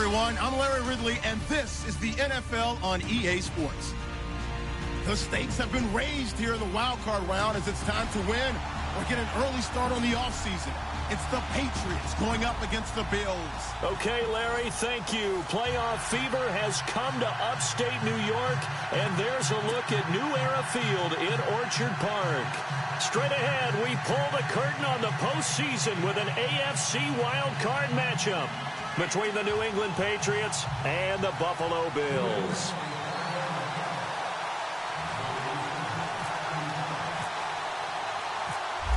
everyone. I'm Larry Ridley, and this is the NFL on EA Sports. The stakes have been raised here in the wild card round as it's time to win or get an early start on the offseason. It's the Patriots going up against the Bills. Okay, Larry, thank you. Playoff fever has come to upstate New York, and there's a look at New Era Field in Orchard Park. Straight ahead, we pull the curtain on the postseason with an AFC wildcard matchup between the New England Patriots and the Buffalo Bills.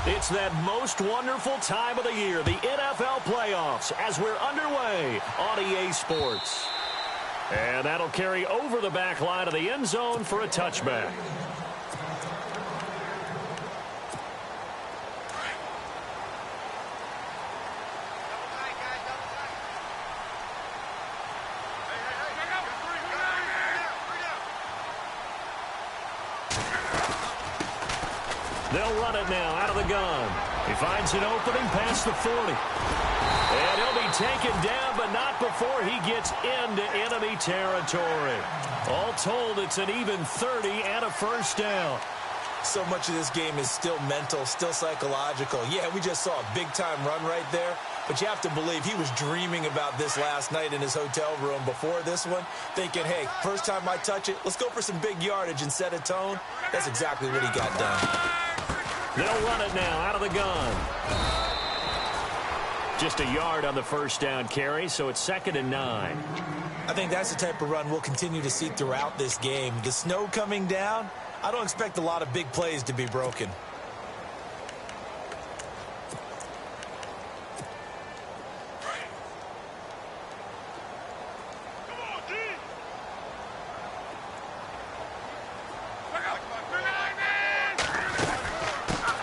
It's that most wonderful time of the year, the NFL playoffs, as we're underway on EA Sports. And that'll carry over the back line of the end zone for a touchback. They'll run it now out of the gun. He finds an opening past the 40. And he'll be taken down, but not before he gets into enemy territory. All told, it's an even 30 and a first down. So much of this game is still mental, still psychological. Yeah, we just saw a big-time run right there, but you have to believe he was dreaming about this last night in his hotel room before this one, thinking, hey, first time I touch it, let's go for some big yardage and set a tone. That's exactly what he got done. They'll run it now out of the gun. Just a yard on the first down carry, so it's 2nd and 9. I think that's the type of run we'll continue to see throughout this game. The snow coming down, I don't expect a lot of big plays to be broken.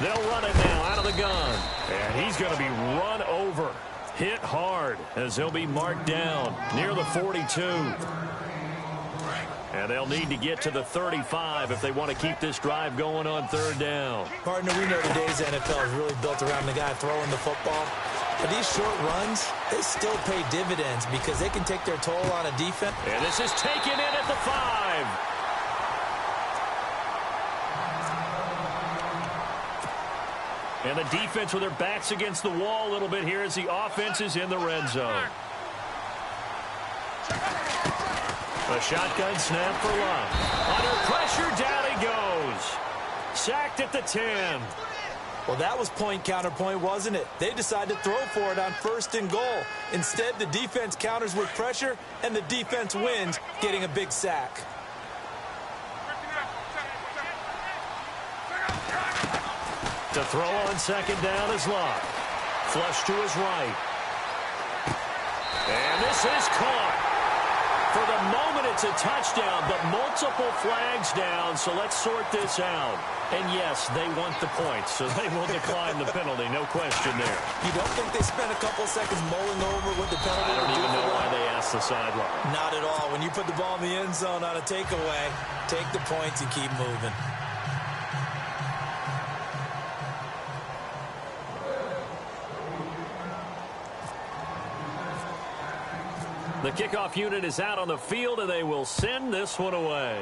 They'll run it now out of the gun. And he's going to be run over. Hit hard as he'll be marked down near the 42. And they'll need to get to the 35 if they want to keep this drive going on 3rd down. Partner, we know today's NFL is really built around the guy throwing the football. But these short runs, they still pay dividends because they can take their toll on a defense. And this is taken in at the 5. And the defense with their backs against the wall a little bit here as the offense is in the red zone. A shotgun snap for Love. Under pressure, down he goes. Sacked at the 10. Well, that was point counterpoint, wasn't it? They decided to throw for it on 1st and goal. Instead, the defense counters with pressure, and the defense wins, getting a big sack. To throw on 2nd down is Love. Flush to his right. And this is caught. For the moment, it's a touchdown, but multiple flags down, so let's sort this out. And yes, they want the points, so they will decline the penalty, no question there. You don't think they spent a couple seconds mulling over what the penalty I don't even know why they asked the sideline. Not at all. When you put the ball in the end zone on a takeaway, take the points and keep moving. The kickoff unit is out on the field, and they will send this one away.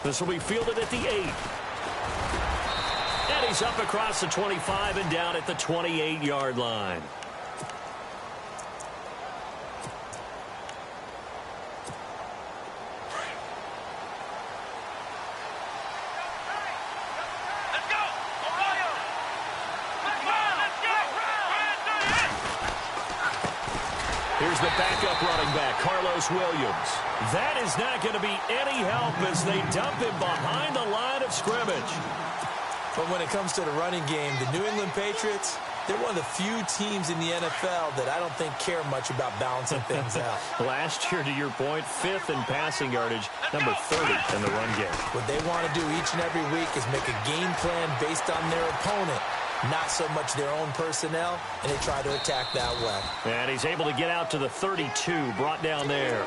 This will be fielded at the 8. And he's up across the 25 and down at the 28-yard line. Here's the backup running back, Carlos Williams. That is not going to be any help as they dump him behind the line of scrimmage. But when it comes to the running game, the New England Patriots, they're one of the few teams in the NFL that I don't think care much about balancing things out. Last year, to your point, 5th in passing yardage, number 30 in the run game. What they want to do each and every week is make a game plan based on their opponent, not so much their own personnel, and they try to attack that way. And he's able to get out to the 32, brought down there.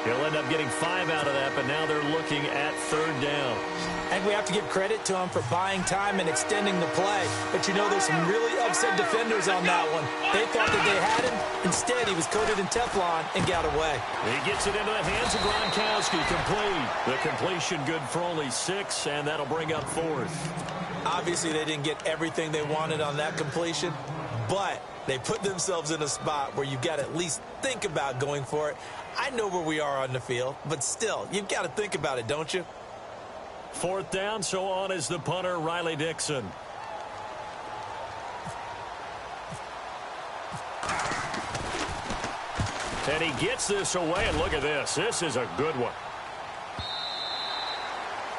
He'll end up getting 5 out of that, but now they're looking at 3rd down. And we have to give credit to him for buying time and extending the play. But, you know, there's some really upset defenders on that one. They thought that they had him. Instead, he was coated in Teflon and got away. He gets it into the hands of Gronkowski. Complete. The completion good for only 6, and that'll bring up 4th. Obviously, they didn't get everything they wanted on that completion, but they put themselves in a spot where you've got to at least think about going for it. I know where we are on the field, but still, you've got to think about it, don't you? 4th down, so on is the punter, Riley Dixon. And he gets this away, and look at this. This is a good one.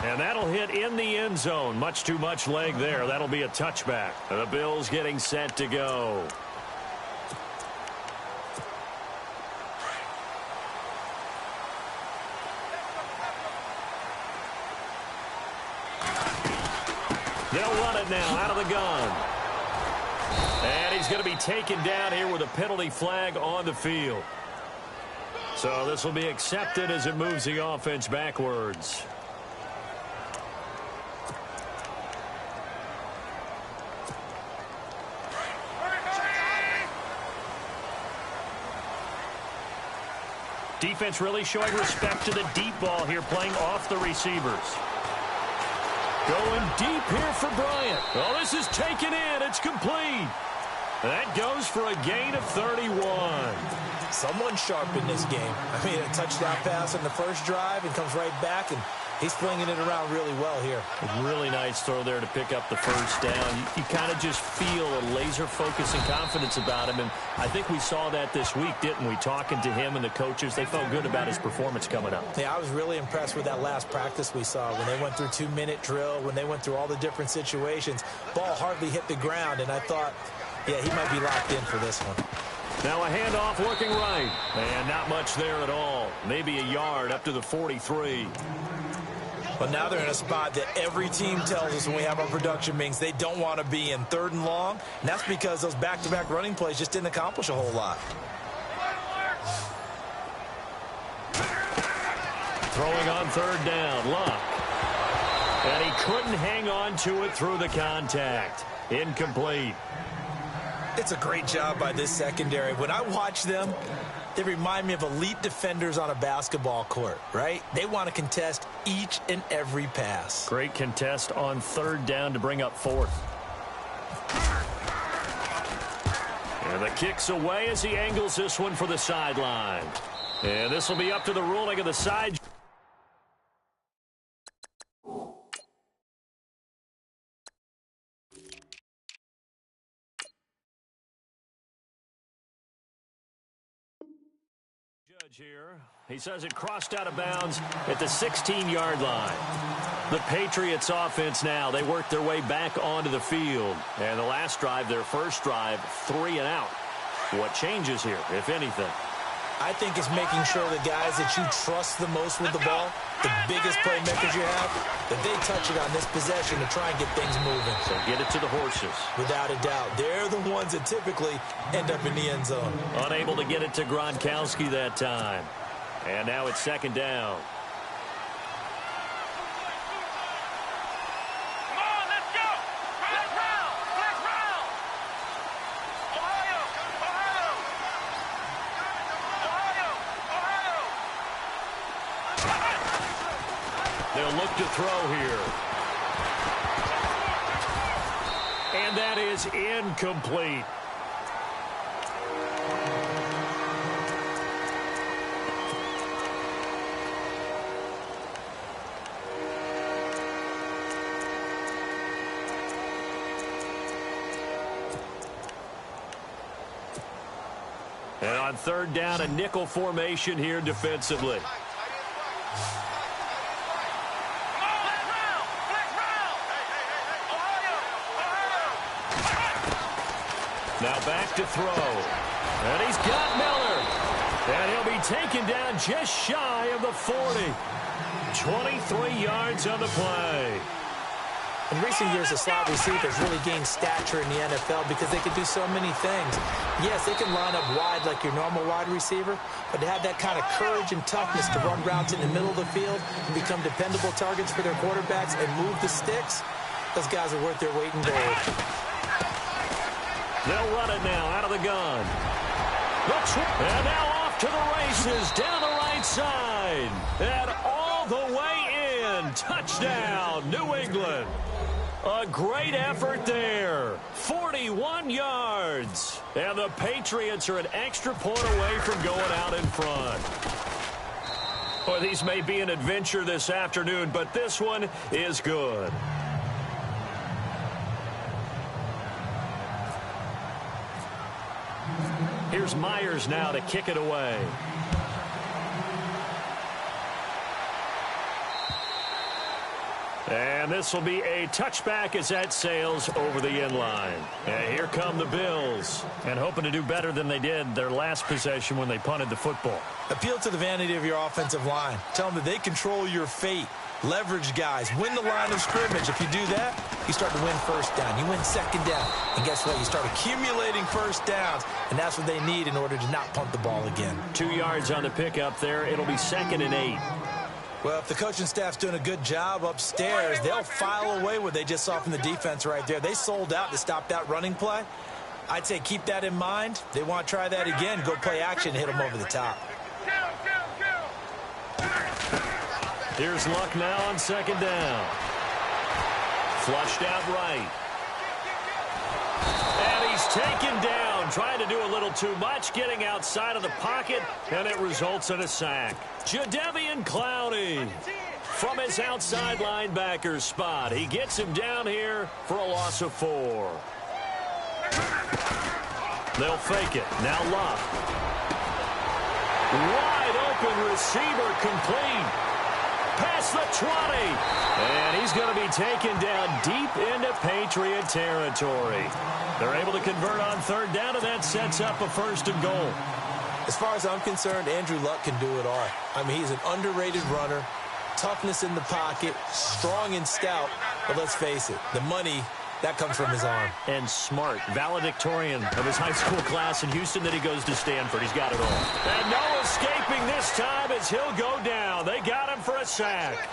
And that'll hit in the end zone. Much too much leg there. That'll be a touchback. The Bills getting set to go. They'll run it now out of the gun. And he's going to be taken down here with a penalty flag on the field. So this will be accepted as it moves the offense backwards. Defense really showing respect to the deep ball here, playing off the receivers. Going deep here for Bryant. Oh, this is taken in. It's complete. That goes for a gain of 31. Someone sharp in this game. I mean, a touchdown pass on the first drive and comes right back, and he's flinging it around really well here. A really nice throw there to pick up the first down. You kind of just feel a laser focus and confidence about him, and I think we saw that this week, didn't we? Talking to him and the coaches, they felt good about his performance coming up. Yeah, I was really impressed with that last practice we saw when they went through 2-minute drill, when they went through all the different situations. Ball hardly hit the ground, and I thought, yeah, he might be locked in for this one. Now a handoff looking right, and not much there at all. Maybe a yard up to the 43. But now they're in a spot that every team tells us when we have our production meetings they don't want to be in, 3rd and long. And that's because those back-to-back running plays just didn't accomplish a whole lot. Throwing on 3rd down, Luck. And he couldn't hang on to it through the contact. Incomplete. It's a great job by this secondary. When I watch them, they remind me of elite defenders on a basketball court, right? They want to contest each and every pass. Great contest on 3rd down to bring up 4th. And the kick's away as he angles this one for the sideline. And this will be up to the ruling of the side. Here. He says it crossed out of bounds at the 16-yard line. The Patriots offense now, they work their way back onto the field. And the last drive, their first drive, 3 and out. What changes here, if anything? I think it's making sure the guys that you trust the most with the ball, the biggest playmakers you have, that they touch it on this possession to try and get things moving. So get it to the horses. Without a doubt. They're the ones that typically end up in the end zone. Unable to get it to Gronkowski that time. And now it's 2nd down. They'll look to throw here. And that is incomplete. And on 3rd down, a nickel formation here defensively. Now back to throw. And he's got Miller. And he'll be taken down just shy of the 40. 23 yards on the play. In recent years, the slot receivers really gained stature in the NFL because they can do so many things. Yes, they can line up wide like your normal wide receiver, but to have that kind of courage and toughness to run routes in the middle of the field and become dependable targets for their quarterbacks and move the sticks, those guys are worth their weight in gold. They'll run it now out of the gun. And now off to the races down the right side. And all the way in. Touchdown, New England. A great effort there. 41 yards. And the Patriots are an extra point away from going out in front. Well, these may be an adventure this afternoon, but this one is good. Here's Myers now to kick it away. And this will be a touchback as that sails over the end line. And here come the Bills. And hoping to do better than they did their last possession when they punted the football. Appeal to the vanity of your offensive line. Tell them that they control your fate. Leverage guys. Win the line of scrimmage. If you do that, you start to win first down. You win second down. And guess what? You start accumulating first downs. And that's what they need in order to not punt the ball again. 2 yards on the pickup there. It'll be 2nd and 8. Well, if the coaching staff's doing a good job upstairs, they'll file away what they just saw from the defense right there. They sold out to stop that running play. I'd say keep that in mind. They want to try that again. Go play action and hit them over the top. Here's Luck now on 2nd down. Flushed out right. And he's taken down, trying to do a little too much, getting outside of the pocket, and it results in a sack. Jadeveon Clowney from his outside linebacker spot. He gets him down here for a loss of 4. They'll fake it. Now Luck. Wide open receiver complete. Past the 20. And he's going to be taken down deep into Patriot territory. They're able to convert on 3rd down, and that sets up a 1st and goal. As far as I'm concerned, Andrew Luck can do it all. I mean, he's an underrated runner, toughness in the pocket, strong and stout. But let's face it, the money, that comes from his arm. And smart, valedictorian of his high school class in Houston, then he goes to Stanford. He's got it all. And no escaping this time as he'll go down. They got him for a sack.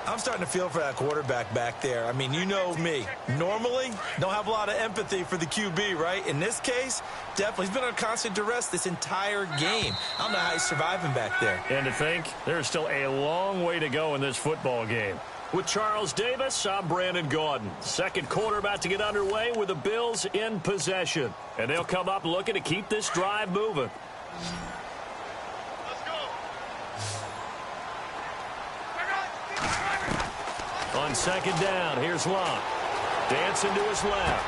I'm starting to feel for that quarterback back there. I mean, you know me. Normally, don't have a lot of empathy for the QB, right? In this case, definitely. He's been on constant duress this entire game. I don't know how he's surviving back there. And to think, there's still a long way to go in this football game. With Charles Davis, I'm Brandon Gaudin. 2nd quarter about to get underway with the Bills in possession. And they'll come up looking to keep this drive moving. On 2nd down, here's Luck. Dancing to his left.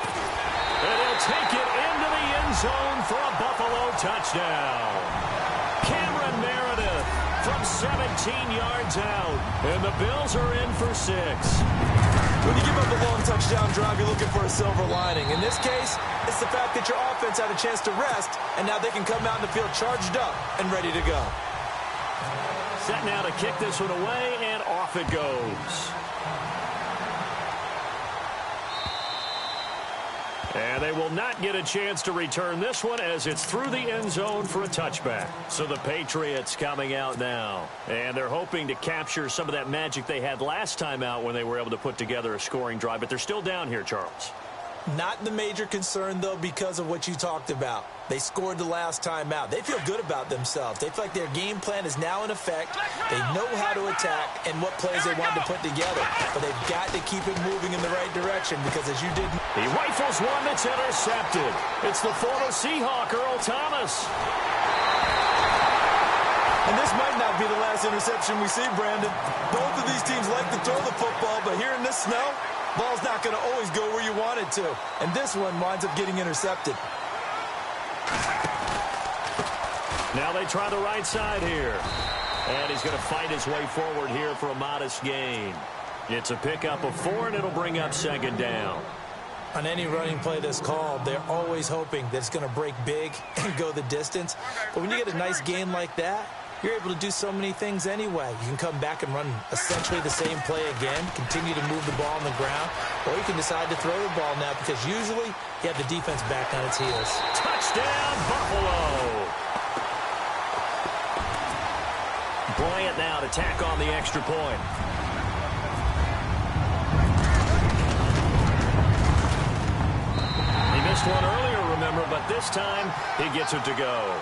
And he'll take it into the end zone for a Buffalo touchdown. Cameron Meredith from 17 yards out. And the Bills are in for 6. When you give up a long touchdown drive, you're looking for a silver lining. In this case, it's the fact that your offense had a chance to rest, and now they can come out in the field charged up and ready to go. Set now to kick this one away, and off it goes. And they will not get a chance to return this one as it's through the end zone for a touchback. So the Patriots coming out now. And they're hoping to capture some of that magic they had last time out when they were able to put together a scoring drive. But they're still down here, Charles. Not the major concern, though, because of what you talked about. They scored the last time out. They feel good about themselves. They feel like their game plan is now in effect. They know how to attack and what plays they want to put together. But they've got to keep it moving in the right direction because, as you did... He rifles one that's intercepted. It's the former Seahawk, Earl Thomas. And this might not be the last interception we see, Brandon. Both of these teams like to throw the football, but here in this snow, ball's not going to always go where you want it to. And this one winds up getting intercepted. Now they try the right side here. And he's going to fight his way forward here for a modest gain. It's a pickup of 4, and it'll bring up 2nd down. On any running play that's called, they're always hoping that it's going to break big and go the distance. But when you get a nice gain like that, you're able to do so many things anyway. You can come back and run essentially the same play again, continue to move the ball on the ground, or you can decide to throw the ball now because usually you have the defense back on its heels. Touchdown, Buffalo! Bryant now to tack on the extra point. He missed one earlier, remember, but this time he gets it to go.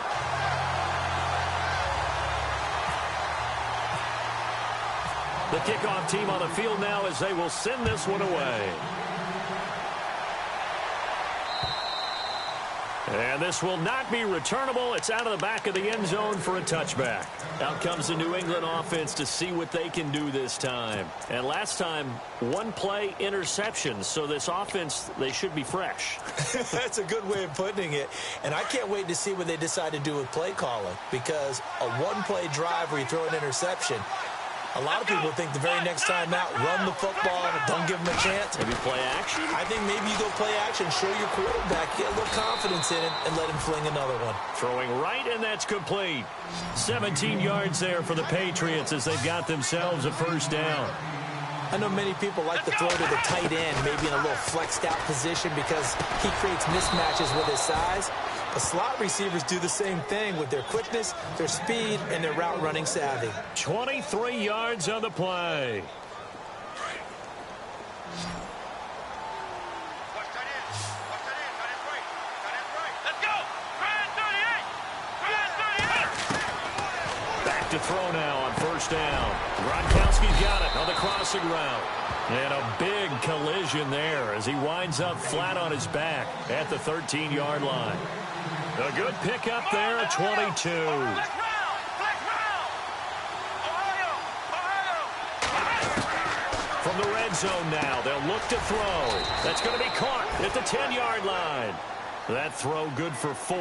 The kickoff team on the field now as they will send this one away. And this will not be returnable. It's out of the back of the end zone for a touchback. Out comes the New England offense to see what they can do this time. And last time, one play interception. So this offense, they should be fresh. That's a good way of putting it. And I can't wait to see what they decide to do with play calling. Because a one-play drive where you throw an interception, a lot of people think the very next time out, run the football, don't give them a chance. Maybe play action? I think maybe you go play action, show your quarterback, get a little confidence in it, and let him fling another one. Throwing right, and that's complete. 17 yards there for the Patriots as they've got themselves a first down. I know many people like to throw to the tight end, maybe in a little flexed out position because he creates mismatches with his size. But slot receivers do the same thing with their quickness, their speed, and their route running savvy. 23 yards on the play. Back to throw now on first down. Gronkowski's got it on the crossing route. And a big collision there as he winds up flat on his back at the 13-yard line. A good pickup there at 22. From the red zone now, they'll look to throw. That's going to be caught at the 10-yard line. That throw good for 4.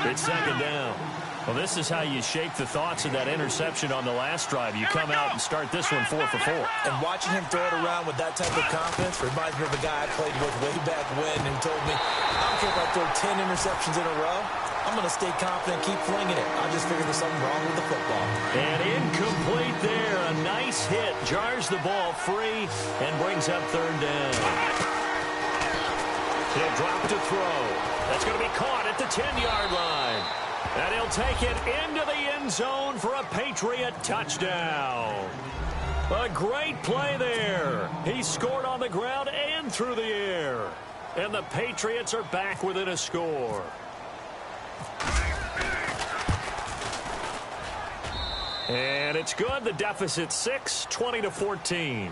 It's second down. Well, this is how you shake the thoughts of that interception on the last drive. You come out and start this one 4 for 4. And watching him throw it around with that type of confidence reminds me of a guy I played with way back when who told me, I don't care if I throw 10 interceptions in a row. I'm going to stay confident, keep flinging it. I just figured there's something wrong with the football. And incomplete there. A nice hit. Jars the ball free and brings up third down. He'll drop to throw. That's going to be caught at the 10-yard line. And he'll take it into the end zone for a Patriot touchdown. A great play there. He scored on the ground and through the air. And the Patriots are back within a score. And it's good. The deficit 6, 20-14.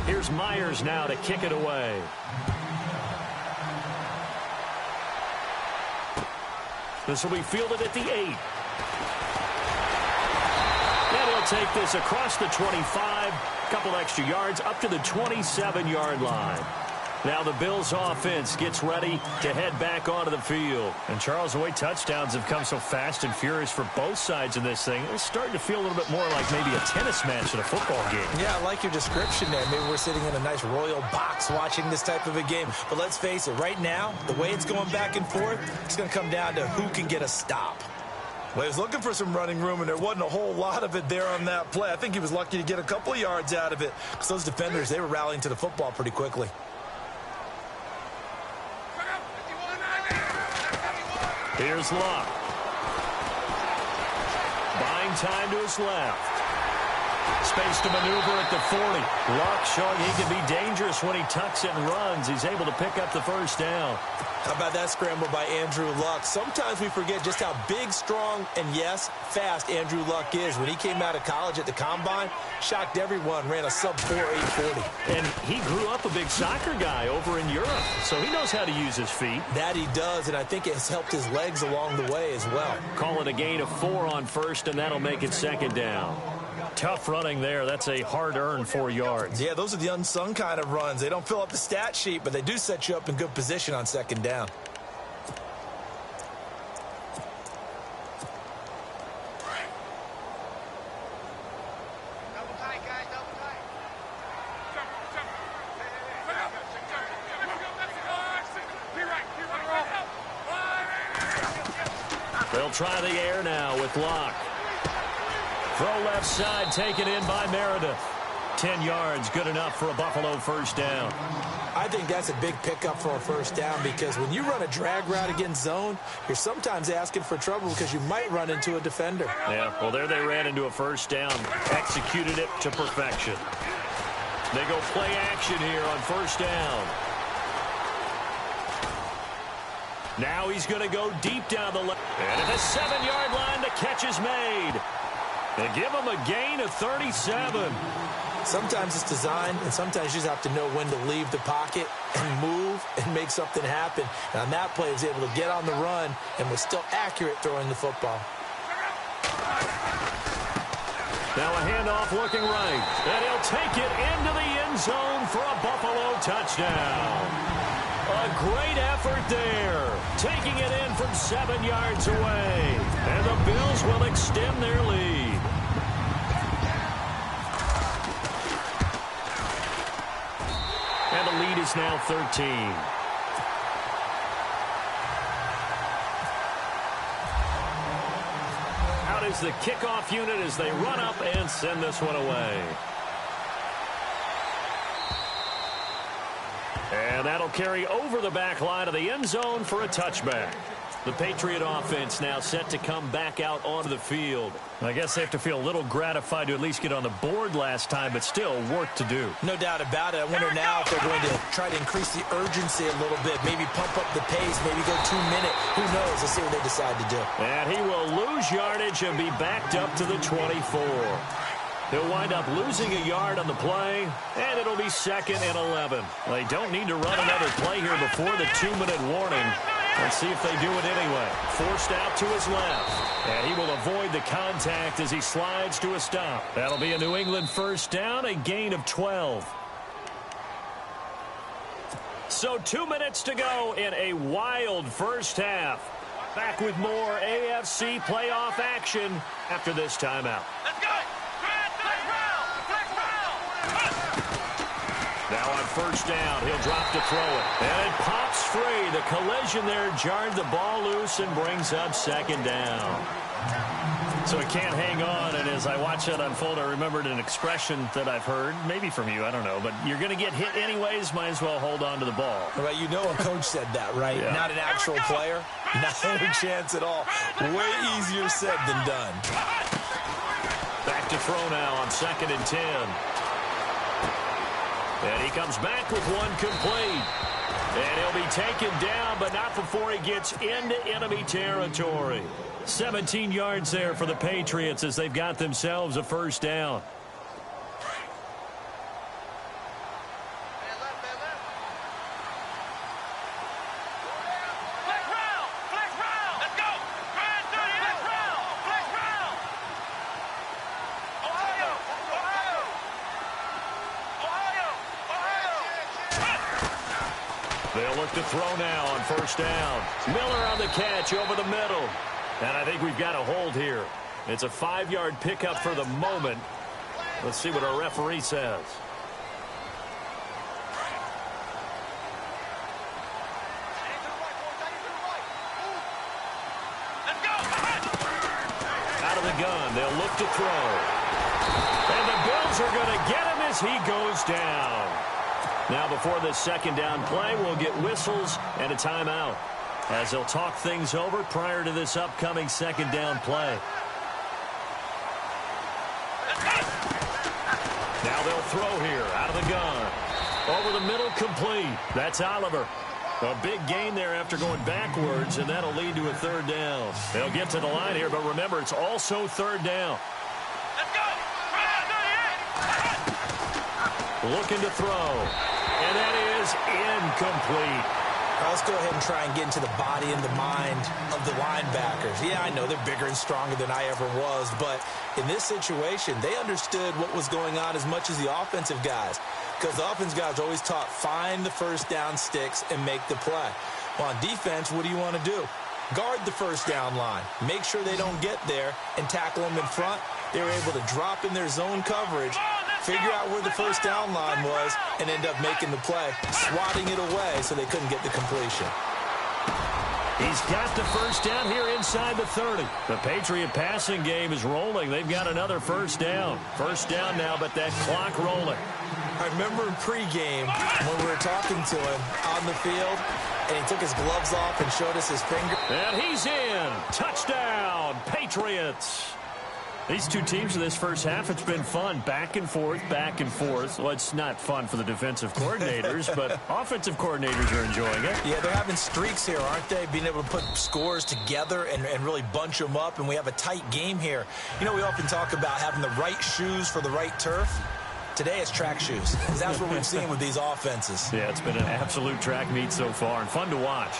Here's Myers now to kick it away. This will be fielded at the 8. And he'll take this across the 25. A couple extra yards up to the 27-yard line. Now the Bills offense gets ready to head back onto the field. And Charles, the way touchdowns have come so fast and furious for both sides of this thing, it's starting to feel a little bit more like maybe a tennis match in a football game. Yeah, I like your description there. Maybe we're sitting in a nice royal box watching this type of a game. But let's face it, right now, the way it's going back and forth, it's going to come down to who can get a stop. Well, he was looking for some running room, and there wasn't a whole lot of it there on that play. I think he was lucky to get a couple of yards out of it because those defenders, they were rallying to the football pretty quickly. Here's Luck. Buying time to his left. Space to maneuver at the 40. Luck showing he can be dangerous when he tucks it and runs. He's able to pick up the first down. How about that scramble by Andrew Luck? Sometimes we forget just how big, strong, and, yes, fast Andrew Luck is. When he came out of college at the Combine, shocked everyone, ran a sub-4 840. And he grew up a big soccer guy over in Europe, so he knows how to use his feet. That he does, and I think it has helped his legs along the way as well. Call it a gain of 4 on first, and that'll make it second down. Tough running there. That's a hard-earned 4 yards. Yeah, those are the unsung kind of runs. They don't fill up the stat sheet, but they do set you up in good position on second down. They'll try the air now with Locke. Throw left side, taken in by Meredith. 10 yards, good enough for a Buffalo first down. I think that's a big pickup for a first down because when you run a drag route against zone, you're sometimes asking for trouble because you might run into a defender. Yeah, well, there they ran into a first down. Executed it to perfection. They go play action here on first down. Now he's going to go deep down the left. And at the 7-yard line, the catch is made. They give him a gain of 37. Sometimes it's designed, and sometimes you just have to know when to leave the pocket and move and make something happen. And on that play, he was able to get on the run and was still accurate throwing the football. Now a handoff looking right. And he'll take it into the end zone for a Buffalo touchdown. A great effort there. Taking it in from 7 yards away. And the Bills will extend their lead. And the lead is now 13. Out is the kickoff unit as they run up and send this one away. And that'll carry over the back line of the end zone for a touchback. The Patriot offense now set to come back out onto the field. I guess they have to feel a little gratified to at least get on the board last time, but still work to do. No doubt about it. I wonder now if they're going to try to increase the urgency a little bit, maybe pump up the pace, maybe go 2 minute. Who knows? Let's see what they decide to do. And he will lose yardage and be backed up to the 24. He'll wind up losing a yard on the play, and it'll be 2nd and 11. They don't need to run another play here before the 2-minute warning. Let's see if they do it anyway. Forced out to his left. And he will avoid the contact as he slides to a stop. That'll be a New England first down, a gain of 12. So 2 minutes to go in a wild first half. Back with more AFC playoff action after this timeout. Let's go! Now on first down, he'll drop to throw it. And it pops free. The collision there jarred the ball loose and brings up 2nd down. So it can't hang on, and as I watch that unfold, I remembered an expression that I've heard, maybe from you, I don't know, but you're going to get hit anyways, might as well hold on to the ball. Right, you know a coach said that, right? Yeah. Not an actual player. Not any chance at all. Way easier said than done. Back to throw now on 2nd and 10. And he comes back with one complete. And he'll be taken down, but not before he gets into enemy territory. 17 yards there for the Patriots as they've got themselves a first down. They'll look to throw now on first down. Miller on the catch over the middle. And I think we've got a hold here. It's a 5-yard pickup for the moment. Let's see what our referee says. Out of the gun, they'll look to throw. And the Bills are going to get him as he goes down. Now before this 2nd down play, we'll get whistles and a timeout as they'll talk things over prior to this upcoming 2nd down play. Now they'll throw here out of the gun. Over the middle, complete. That's Oliver. A big gain there after going backwards, and that'll lead to a 3rd down. They'll get to the line here, but remember, it's also 3rd down. Looking to throw. And that is incomplete. Let's go ahead and try and get into the body and the mind of the linebackers. Yeah, I know they're bigger and stronger than I ever was, but in this situation, they understood what was going on as much as the offensive guys, because the offensive guys always taught find the first down sticks and make the play. Well, on defense, what do you want to do? Guard the first down line. Make sure they don't get there and tackle them in front. They were able to drop in their zone coverage, figure out where the first down line was, and end up making the play, swatting it away so they couldn't get the completion. He's got the first down here inside the 30. The Patriot passing game is rolling. They've got another first down. First down now, but that clock rolling. I remember in pregame when we were talking to him on the field, and he took his gloves off and showed us his finger. And he's in. Touchdown, Patriots. These two teams in this first half, it's been fun. Back and forth, back and forth. Well, it's not fun for the defensive coordinators, but offensive coordinators are enjoying it. Yeah, they're having streaks here, aren't they? Being able to put scores together and really bunch them up, and we have a tight game here. You know, we often talk about having the right shoes for the right turf. Today it's track shoes, because that's what we've seen with these offenses. Yeah, it's been an absolute track meet so far, and fun to watch.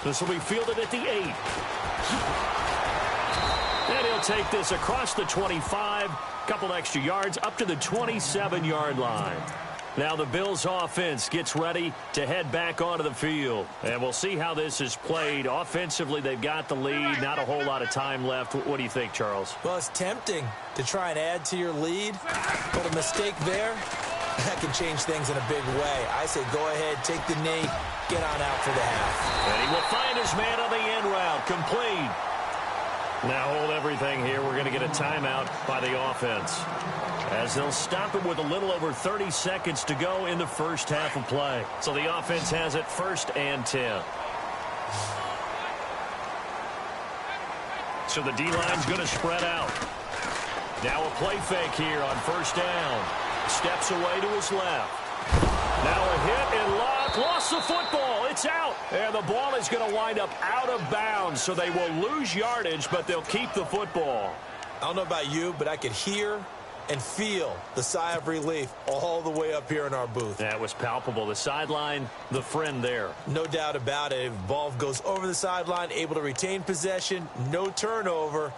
This will be fielded at the 8. And he'll take this across the 25, couple extra yards, up to the 27-yard line. Now the Bills offense gets ready to head back onto the field. And we'll see how this is played. Offensively, they've got the lead. Not a whole lot of time left. What do you think, Charles? Well, it's tempting to try and add to your lead. But a mistake there, that can change things in a big way. I say go ahead, take the knee, get on out for the half. And he will find his man on the end route. Complete. Now hold everything here. We're going to get a timeout by the offense, as they'll stop it with a little over 30 seconds to go in the first half of play. So the offense has it 1st and 10. So the D-line's going to spread out. Now a play fake here on 1st down. Steps away to his left. Now a hit and lost the football. It's out. And the ball is going to wind up out of bounds, so they will lose yardage, but they'll keep the football. I don't know about you, but I could hear and feel the sigh of relief all the way up here in our booth. That was palpable. The sideline, the friend there. No doubt about it. If ball goes over the sideline, able to retain possession, no turnover.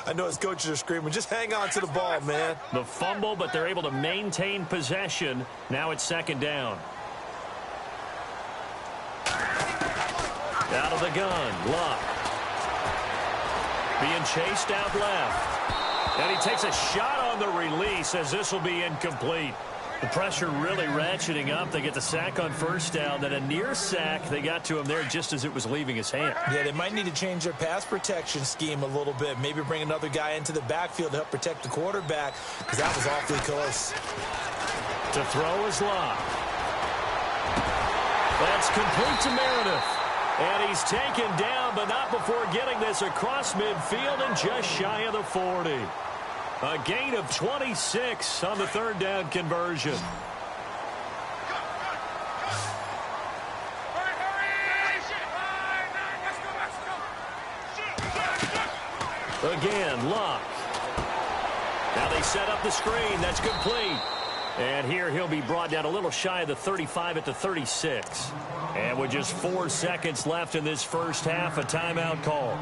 I know his coaches are screaming, just hang on to the ball, man. The fumble, but they're able to maintain possession. Now it's 2nd down. Out of the gun, Luck. Being chased out left. And he takes a shot on the release, as this will be incomplete. The pressure really ratcheting up. They get the sack on 1st down. Then a near sack. They got to him there just as it was leaving his hand. Yeah, they might need to change their pass protection scheme a little bit. Maybe bring another guy into the backfield to help protect the quarterback, because that was awfully close. To throw is Luck. That's complete to Meredith. And he's taken down, but not before getting this across midfield and just shy of the 40. A gain of 26 on the 3rd down conversion. Again, Luck. Now they set up the screen. That's complete. And here he'll be brought down a little shy of the 35 at the 36. And with just 4 seconds left in this first half, a timeout call.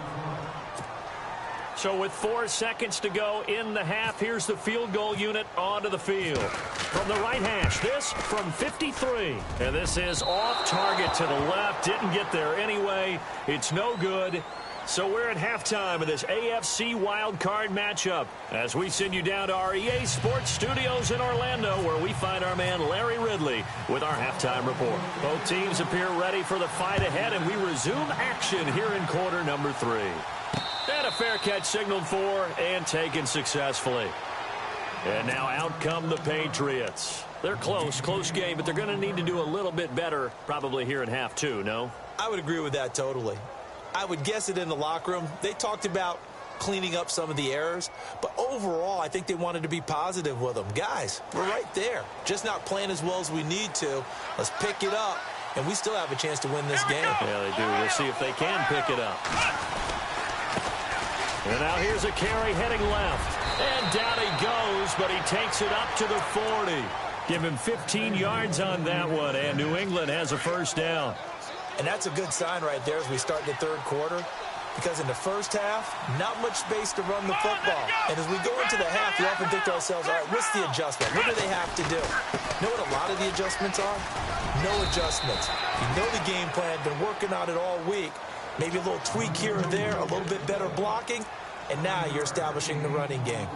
So with 4 seconds to go in the half, here's the field goal unit onto the field. From the right hash, this from 53. And this is off target to the left. Didn't get there anyway. It's no good. So we're at halftime of this AFC wildcard matchup as we send you down to our EA Sports Studios in Orlando, where we find our man Larry Ridley with our halftime report. Both teams appear ready for the fight ahead, and we resume action here in quarter number 3. And a fair catch signaled for and taken successfully. And now out come the Patriots. They're close game, but they're going to need to do a little bit better probably here in half 2, no? I would agree with that totally. I would guess it in the locker room. They talked about cleaning up some of the errors, but overall, I think they wanted to be positive with them. Guys, we're right there. Just not playing as well as we need to. Let's pick it up, and we still have a chance to win this game. Yeah, they do. We'll see if they can pick it up. And now here's a carry heading left. And down he goes, but he takes it up to the 40. Give him 15 yards on that one, and New England has a first down. And that's a good sign right there as we start the 3rd quarter, because in the first half, not much space to run the football. And as we go into the half, we often think to ourselves, all right, what's the adjustment? What do they have to do? You know what a lot of the adjustments are? No adjustments. You know the game plan, been working on it all week. Maybe a little tweak here or there, a little bit better blocking, and now you're establishing the running game.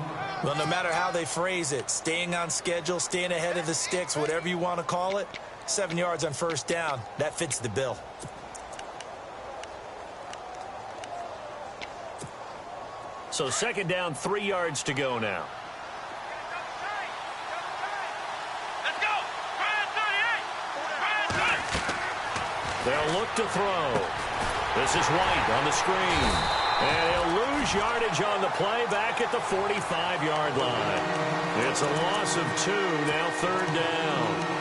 Well, no matter how they phrase it, staying on schedule, staying ahead of the sticks, whatever you want to call it, 7 yards on 1st down, that fits the bill. So second down, 3 yards to go now. They'll look to throw. This is White on the screen. And he'll lose yardage on the play back at the 45-yard line. It's a loss of 2, now third down.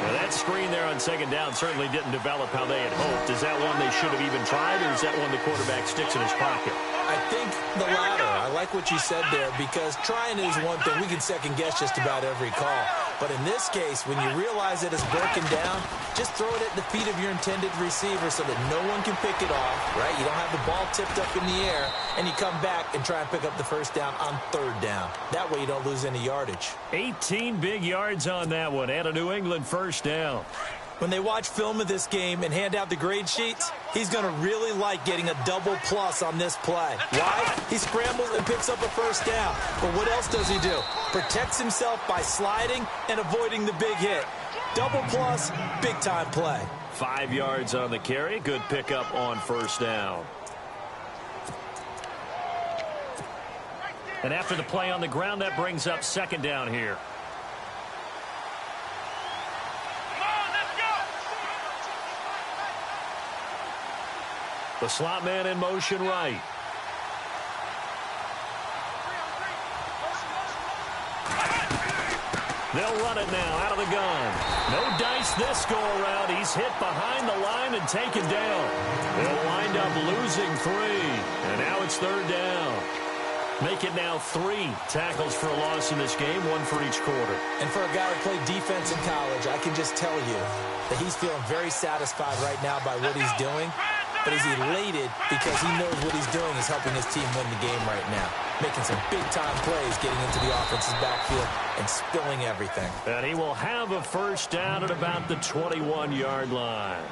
Now that screen there on second down certainly didn't develop how they had hoped. Is that one they should have even tried, or is that one the quarterback sticks in his pocket? I think the latter. I like what you said there, because trying is one thing. We can second-guess just about every call. But in this case, when you realize that it's broken down, just throw it at the feet of your intended receiver so that no one can pick it off, right? You don't have the ball tipped up in the air, and you come back and try and pick up the first down on third down. That way you don't lose any yardage. 18 big yards on that one, and a New England first down. When they watch film of this game and hand out the grade sheets, he's going to really like getting a double plus on this play. Why? He scrambles and picks up a first down. But what else does he do? Protects himself by sliding and avoiding the big hit. Double plus, big-time play. 5 yards on the carry. Good pickup on first down. And after the play on the ground, that brings up second down here. The slot man in motion right. They'll run it now out of the gun. No dice this go-around. He's hit behind the line and taken down. They'll wind up losing 3. And now it's third down. Make it now 3 tackles for a loss in this game, 1 for each quarter. And for a guy who played defense in college, I can just tell you that he's feeling very satisfied right now by what he's doing. But he's elated because he knows what he's doing is helping his team win the game right now. Making some big-time plays, getting into the offense's backfield and spilling everything. And he will have a first down at about the 21-yard line.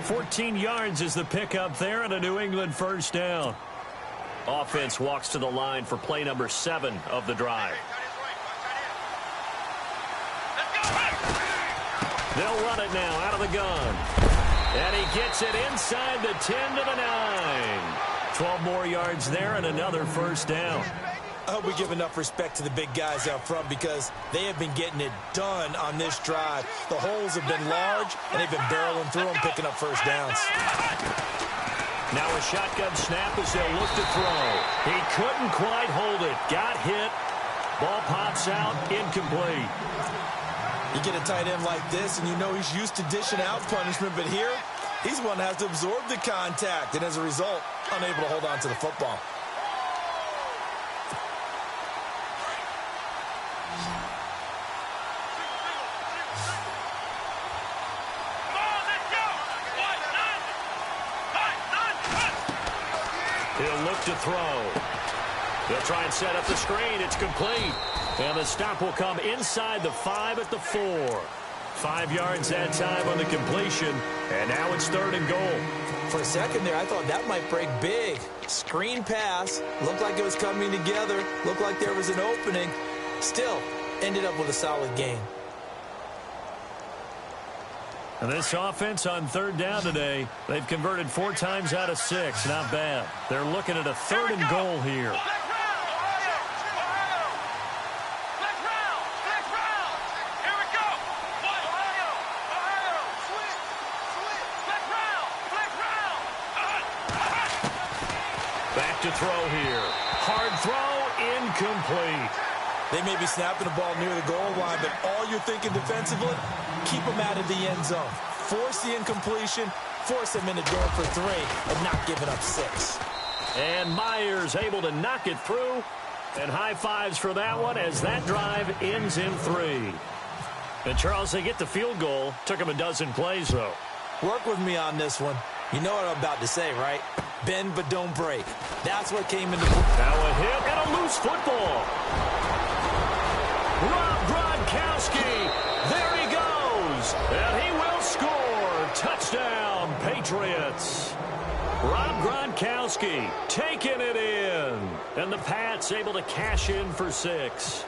14 yards is the pickup there, and a New England first down. Offense walks to the line for play number 7 of the drive. They'll run it now out of the gun. And he gets it inside the 10 to the 9. 12 more yards there and another first down. I hope we give enough respect to the big guys out front, because they have been getting it done on this drive. The holes have been large, and they've been barreling through them, picking up first downs. Now a shotgun snap as they'll look to throw. He couldn't quite hold it. Got hit. Ball pops out, incomplete. You get a tight end like this, and you know he's used to dishing out punishment, but here, he's one that has to absorb the contact, and as a result, unable to hold on to the football. He'll look to throw. They'll try and set up the screen. It's complete. And the stop will come inside the 5 at the 4. 5 yards that time on the completion. And now it's third and goal. For a second there, I thought that might break big. Screen pass. Looked like it was coming together. Looked like there was an opening. Still, ended up with a solid gain. And this offense on third down today, they've converted 4 times out of 6. Not bad. They're looking at a third and goal here. Back to throw here. Hard throw, incomplete. They may be snapping the ball near the goal line, but all you're thinking defensively, keep them out of the end zone. Force the incompletion, force them into going for 3, and not giving up 6. And Myers able to knock it through. And high fives for that one as that drive ends in 3. And Charles, they get the field goal. Took them a dozen plays, though. Work with me on this one. You know what I'm about to say, right? Bend but don't break. That's what came into play. Now a hit and a loose football. Rob Gronkowski. There he goes. And he will score. Touchdown, Patriots. Rob Gronkowski taking it in. And the Pats able to cash in for 6.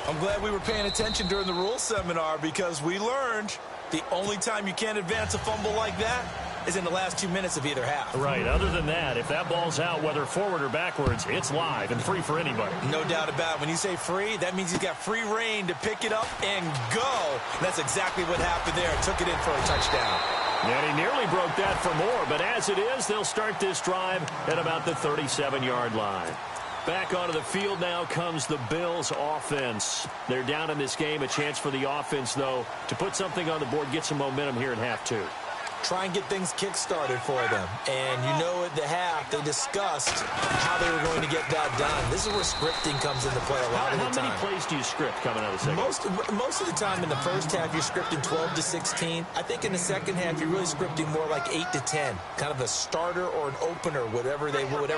I'm glad we were paying attention during the rules seminar, because we learned the only time you can't advance a fumble like that is in the last 2 minutes of either half. Right. Other than that, if that ball's out, whether forward or backwards, it's live and free for anybody. No doubt about it. When you say free, that means he's got free reign to pick it up and go. That's exactly what happened there. Took it in for a touchdown. And he nearly broke that for more, but as it is, they'll start this drive at about the 37-yard line. Back onto the field now comes the Bills offense. They're down in this game. A chance for the offense, though, to put something on the board, get some momentum here in half two. Try and get things kick-started for them. And you know at the half, they discussed how they were going to get that done. This is where scripting comes into play a lot of the time. How many plays do you script coming out of the second? Most of the time in the first half, you're scripting 12 to 16. I think in the second half, you're really scripting more like 8 to 10. Kind of a starter or an opener, whatever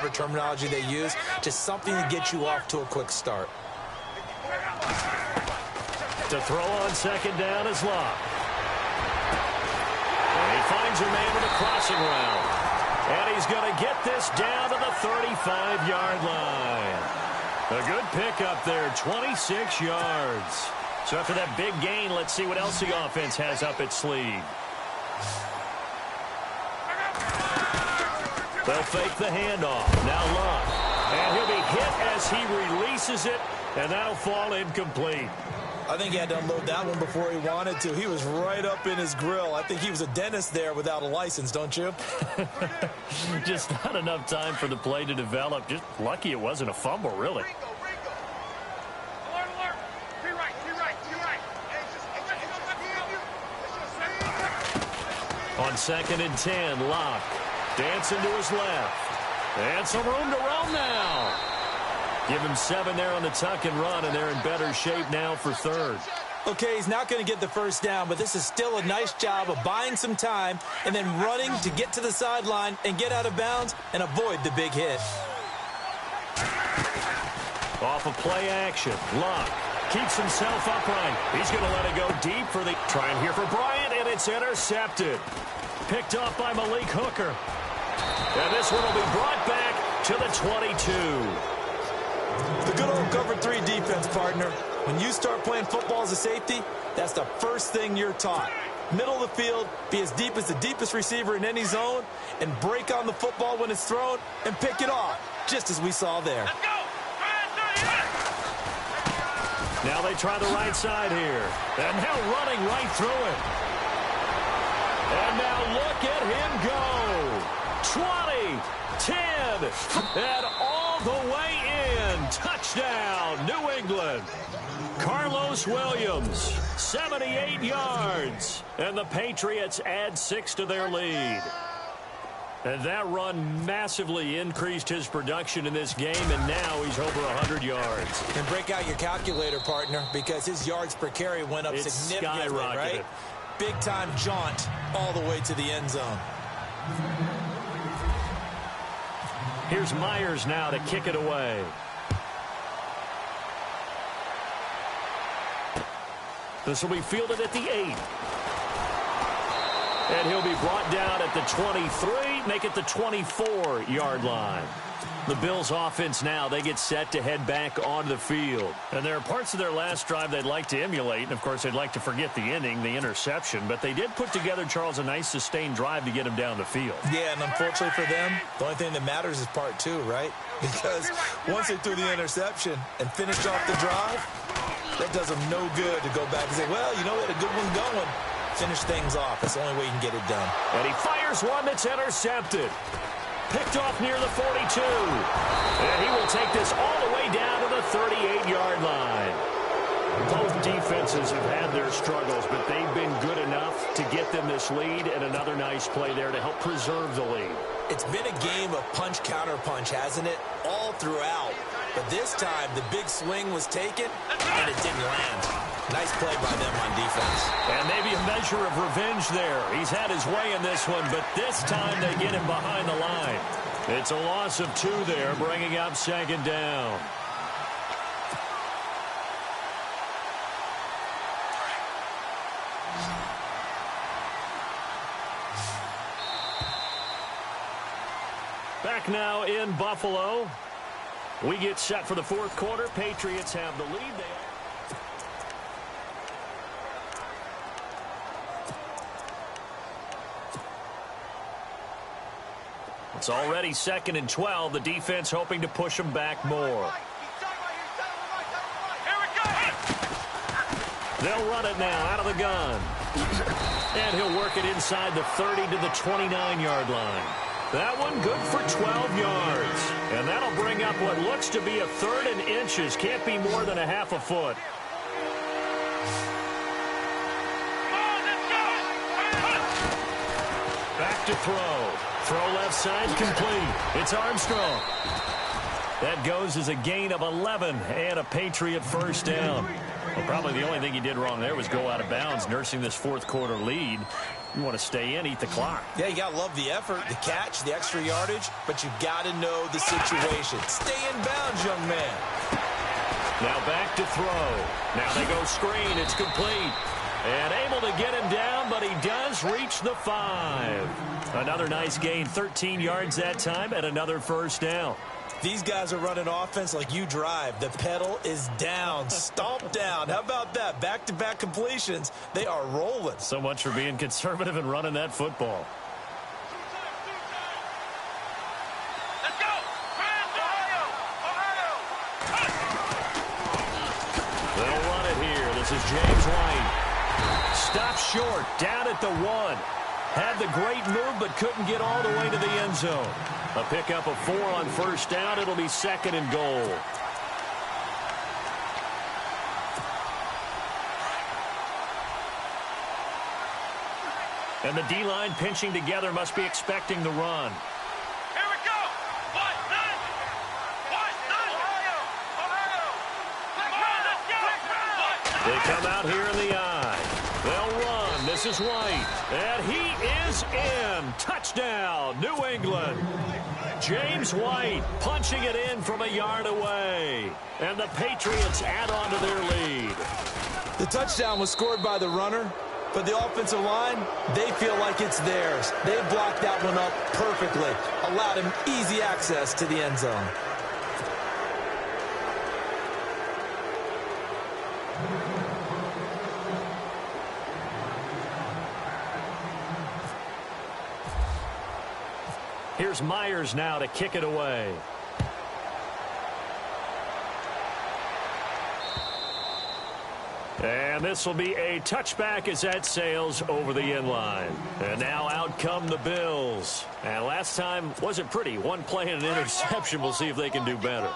terminology they use. Just something to get you off to a quick start. To throw on second down is Locke. Finds a man with a crossing route. And he's going to get this down to the 35-yard line. A good pickup there, 26 yards. So after that big gain, let's see what else the offense has up its sleeve. They'll fake the handoff. Now Love. And he'll be hit as he releases it, and that'll fall incomplete. I think he had to unload that one before he wanted to. He was right up in his grill. I think he was a dentist there without a license, don't you? Just not enough time for the play to develop. Just lucky it wasn't a fumble, really. On 2nd and 10, Locke dancing to his left. And some room to roam now. Give him 7 there on the tuck and run, and they're in better shape now for third. Okay, he's not going to get the first down, but this is still a nice job of buying some time and then running to get to the sideline and get out of bounds and avoid the big hit. Off of play action, Locke keeps himself upright. He's going to let it go deep for the trying here for Bryant, and it's intercepted. Picked off by Malik Hooker. And this one will be brought back to the 22. The good old cover 3 defense, partner. When you start playing football as a safety, that's the first thing you're taught. Middle of the field, be as deep as the deepest receiver in any zone, and break on the football when it's thrown and pick it off, just as we saw there. Let's go. Now they try the right side here. And now running right through it. And now look at him go. 20, 10, and all the way in. Touchdown, New England. Carlos Williams, 78 yards. And the Patriots add 6 to their lead. And that run massively increased his production in this game, and now he's over 100 yards. And break out your calculator, partner, because his yards per carry went up significantly, right? Big-time jaunt all the way to the end zone. Here's Myers now to kick it away. This will be fielded at the 8. And he'll be brought down at the 23, make it the 24-yard line. The Bills offense now, they get set to head back onto the field. And there are parts of their last drive they'd like to emulate. And, of course, they'd like to forget the inning, the interception. But they did put together, Charles, a nice sustained drive to get him down the field. Yeah, and unfortunately for them, the only thing that matters is part 2, right? Because once they threw the interception and finished off the drive, that does them no good to go back and say, well, you know, we had a good one going. Finish things off. That's the only way you can get it done. And he fires one that's intercepted. Picked off near the 42. And he will take this all the way down to the 38-yard line. Both defenses have had their struggles, but they've been good enough to get them this lead, and another nice play there to help preserve the lead. It's been a game of punch-counter-punch, hasn't it? All throughout. But this time, the big swing was taken, and it didn't land. Nice play by them on defense. And maybe a measure of revenge there. He's had his way in this one, but this time they get him behind the line. It's a loss of 2 there, bringing up 2nd down. Back now in Buffalo. We get set for the 4th quarter. Patriots have the lead. It's already 2nd and 12. The defense hoping to push them back more. They'll run it now out of the gun. And he'll work it inside the 30 to the 29-yard line. That one good for 12 yards. And that'll bring up what looks to be a 3rd and inches. Can't be more than a half a foot. Back to throw. Throw left side complete. It's Armstrong. That goes as a gain of 11 and a Patriot first down. Well, probably the only thing he did wrong there was go out of bounds, nursing this 4th quarter lead. You want to stay in, eat the clock. Yeah, you got to love the effort, the catch, the extra yardage, but you got to know the situation. Stay in bounds, young man. Now back to throw. Now they go screen. It's complete. And able to get him down, but he does reach the 5. Another nice gain, 13 yards that time, and another first down. These guys are running offense like you drive. The pedal is down, stomped down. How about that? Back-to-back completions. They are rolling. So much for being conservative and running that football. Let's go! They'll run it here. This is James White. Stopped short, down at the 1. Had the great move, but couldn't get all the way to the end zone. A pickup of 4 on first down. It'll be 2nd and goal. And the D-line pinching together, must be expecting the run. Here we go! They come out here in the eye. They'll run. This is White. And he is in. Touchdown, New England. James White punching it in from a yard away. And the Patriots add on to their lead. The touchdown was scored by the runner, but the offensive line, they feel like it's theirs. They blocked that one up perfectly, allowed him easy access to the end zone. Here's Myers now to kick it away. And this will be a touchback as that sails over the end line. And now out come the Bills. And last time wasn't pretty. One play and an interception. We'll see if they can do better.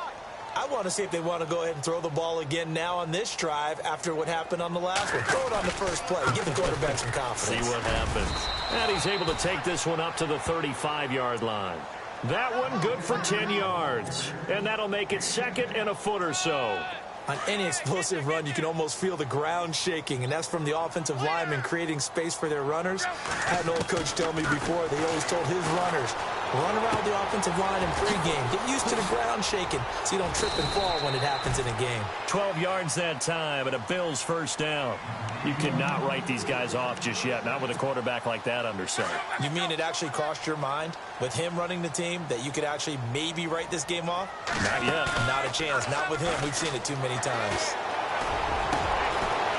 I want to see if they want to go ahead and throw the ball again now on this drive after what happened on the last one. Throw it on the first play. Give the quarterback some confidence. See what happens. And he's able to take this one up to the 35-yard line. That one good for 10 yards. And that'll make it 2nd and a foot or so. On any explosive run, you can almost feel the ground shaking, and that's from the offensive linemen creating space for their runners. I had an old coach tell me before, they always told his runners, run around the offensive line in pregame. Get used to the ground shaking so you don't trip and fall when it happens in a game. 12 yards that time and a Bills first down. You cannot write these guys off just yet, not with a quarterback like that under center. You mean it actually crossed your mind with him running the team that you could actually maybe write this game off? Not yet. Not a chance. Not with him. We've seen it too many times.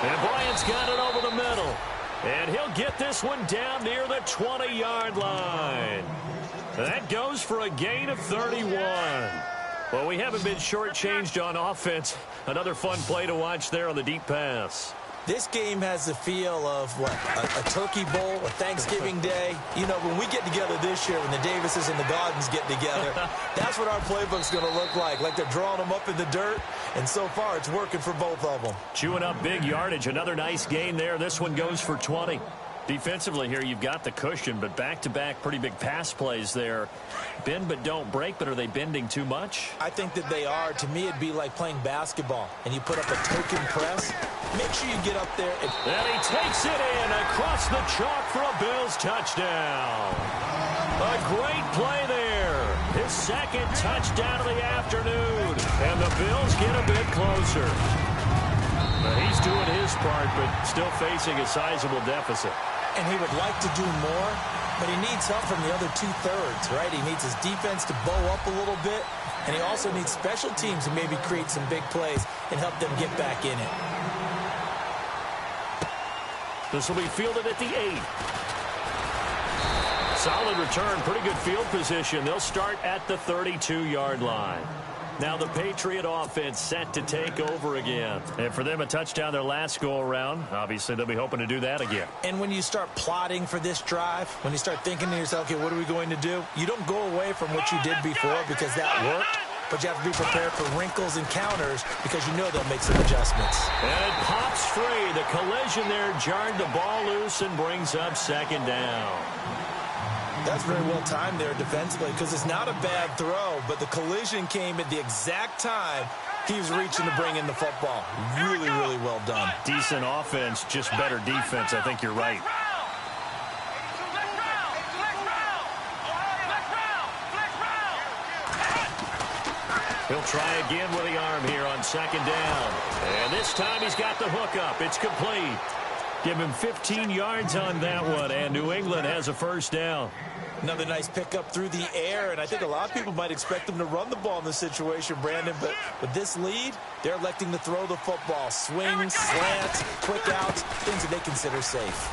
And Bryant's got it over the middle. And he'll get this one down near the 20-yard line. That goes for a gain of 31. Well, we haven't been shortchanged on offense. Another fun play to watch there on the deep pass. This game has the feel of, what, a turkey bowl, a Thanksgiving day. You know, when we get together this year, when the Davises and the Gardens get together, that's what our playbook's going to look like they're drawing them up in the dirt, and so far it's working for both of them. Chewing up big yardage, another nice gain there. This one goes for 20. Defensively here, you've got the cushion, but back-to-back pretty big pass plays there. Bend but don't break, but are they bending too much? I think that they are. To me, it'd be like playing basketball, and you put up a token press. Make sure you get up there. And he takes it in across the chalk for a Bills touchdown. A great play there. His 2nd touchdown of the afternoon. And the Bills get a bit closer. He's doing his part, but still facing a sizable deficit. And he would like to do more, but he needs help from the other 2/3, right? He needs his defense to bow up a little bit, and he also needs special teams to maybe create some big plays and help them get back in it. This will be fielded at the 8. Solid return, pretty good field position. They'll start at the 32-yard line. Now the Patriot offense set to take over again. And for them, a touchdown their last go-around. Obviously, they'll be hoping to do that again. And when you start plotting for this drive, when you start thinking to yourself, okay, what are we going to do? You don't go away from what you did before because that worked. But you have to be prepared for wrinkles and counters because you know they'll make some adjustments. And it pops free. The collision there jarred the ball loose and brings up second down. That's very well timed there defensively because it's not a bad throw, but the collision came at the exact time he was reaching to bring in the football. Really, really well done. Decent offense, just better defense. I think you're right. He'll try again with the arm here on second down. And this time he's got the hook up. It's complete. Give him 15 yards on that one, and New England has a first down. Another nice pickup through the air, and I think a lot of people might expect them to run the ball in this situation, Brandon, but with this lead, they're electing to throw the football. Swings, slants, quick outs, things that they consider safe.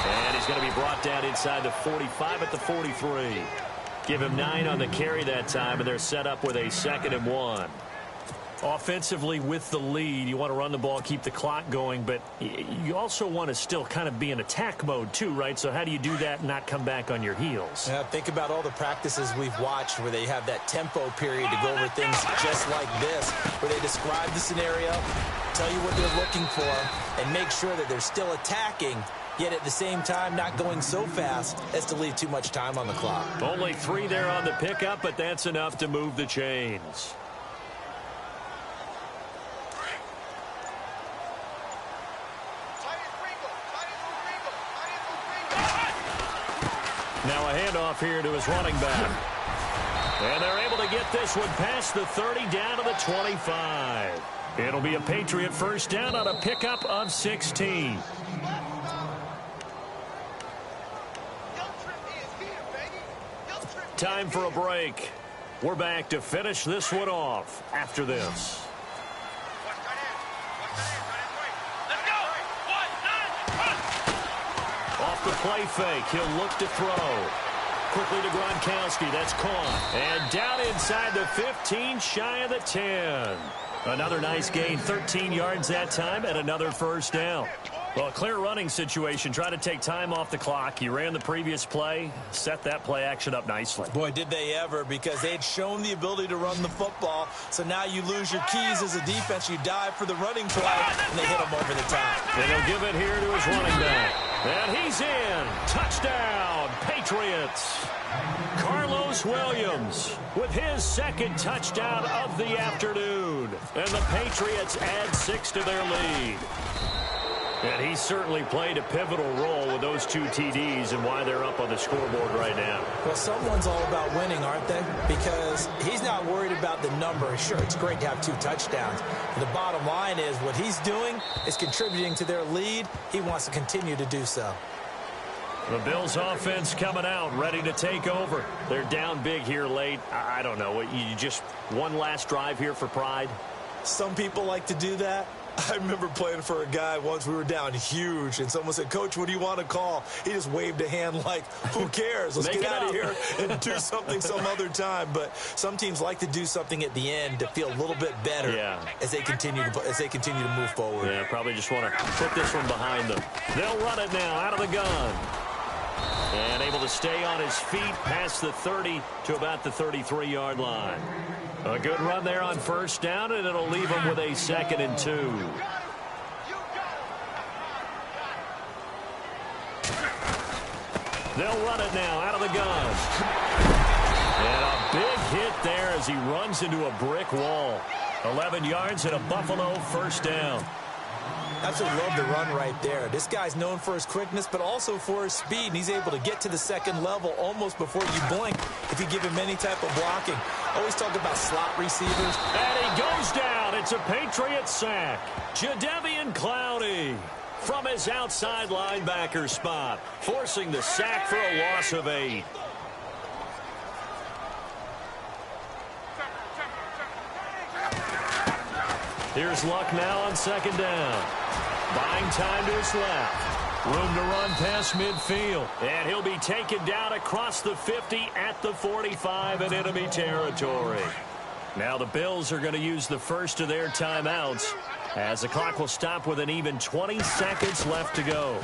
And he's going to be brought down inside the 45 at the 43. Give him 9 on the carry that time, and they're set up with a 2nd and 1. Offensively, with the lead, you want to run the ball, keep the clock going, but you also want to still kind of be in attack mode too, right? So how do you do that and not come back on your heels? Yeah, think about all the practices we've watched where they have that tempo period to go over things just like this, where they describe the scenario, tell you what they're looking for, and make sure that they're still attacking, yet at the same time not going so fast as to leave too much time on the clock. Only 3 there on the pickup, but that's enough to move the chains. Now a handoff here to his running back. And they're able to get this one past the 30 down to the 25. It'll be a Patriot first down on a pickup of 16. Time for a break. We're back to finish this one off after this. Off the play fake, he'll look to throw. Quickly to Gronkowski, that's caught. And down inside the 15, shy of the 10. Another nice gain, 13 yards that time, and another first down. Well, a clear running situation. Try to take time off the clock. He ran the previous play, set that play action up nicely. Boy, did they ever, because they'd shown the ability to run the football. So now you lose your keys as a defense. You dive for the running play, and they hit him over the top. And he'll give it here to his running back. And he's in. Touchdown, Patriots. Carlos Williams with his 2nd touchdown of the afternoon. And the Patriots add 6 to their lead. And he certainly played a pivotal role with those 2 TDs and why they're up on the scoreboard right now. Well, someone's all about winning, aren't they? Because he's not worried about the number. Sure, it's great to have 2 touchdowns. But the bottom line is what he's doing is contributing to their lead. He wants to continue to do so. The Bills offense coming out, ready to take over. They're down big here late. I don't know. You just one last drive here for pride? Some people like to do that. I remember playing for a guy once. We were down huge, and someone said, "Coach, what do you want to call?" He just waved a hand like, who cares? Let's get out of here and do something some other time. But some teams like to do something at the end to feel a little bit better as they continue to move forward. Yeah, probably just want to put this one behind them. They'll run it now out of the gun. And able to stay on his feet past the 30 to about the 33-yard line. A good run there on first down, and it'll leave him with a 2nd and 2. They'll run it now out of the gun. And a big hit there as he runs into a brick wall. 11 yards and a Buffalo first down. Absolutely love the run right there. This guy's known for his quickness, but also for his speed, and he's able to get to the 2nd level almost before you blink if you give him any type of blocking. Always talk about slot receivers. And he goes down. It's a Patriot sack. Jadeveon Clowney from his outside linebacker spot, forcing the sack for a loss of 8. Here's Luck now on 2nd down. Buying time to his left. Room to run past midfield. And he'll be taken down across the 50 at the 45 in enemy territory. Now the Bills are going to use the first of their timeouts as the clock will stop with an even 20 seconds left to go.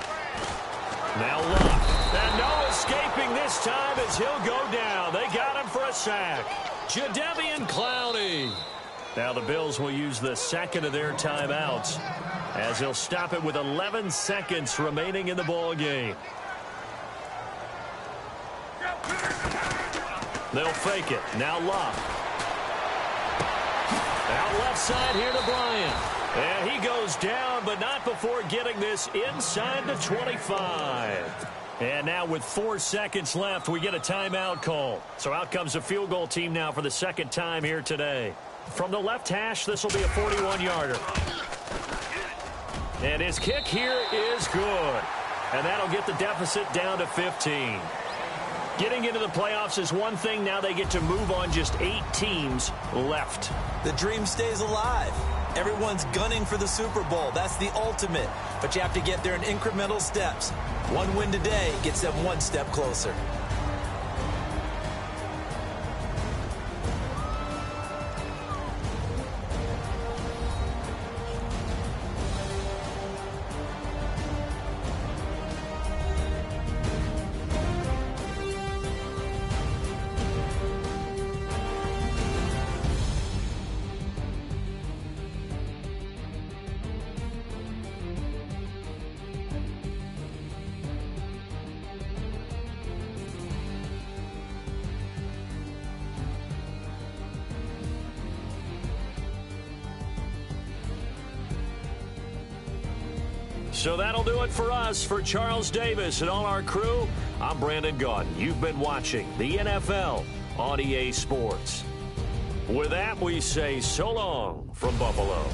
Now Luck. And no escaping this time as he'll go down. They got him for a sack. Jadeveon Clowney. Now the Bills will use the second of their timeouts as he'll stop it with 11 seconds remaining in the ball game. They'll fake it. Now Luck. Out left side here to Bryant. And he goes down, but not before getting this inside the 25. And now with 4 seconds left, we get a timeout call. So out comes the field goal team now for the second time here today. From the left hash, this will be a 41-yarder. And his kick here is good. And that'll get the deficit down to 15. Getting into the playoffs is one thing. Now they get to move on. Just 8 teams left. The dream stays alive. Everyone's gunning for the Super Bowl. That's the ultimate. But you have to get there in incremental steps. One win today gets them one step closer. So that'll do it for us. For Charles Davis and all our crew, I'm Brandon Gaudin. You've been watching the NFL on EA Sports. With that, we say so long from Buffalo.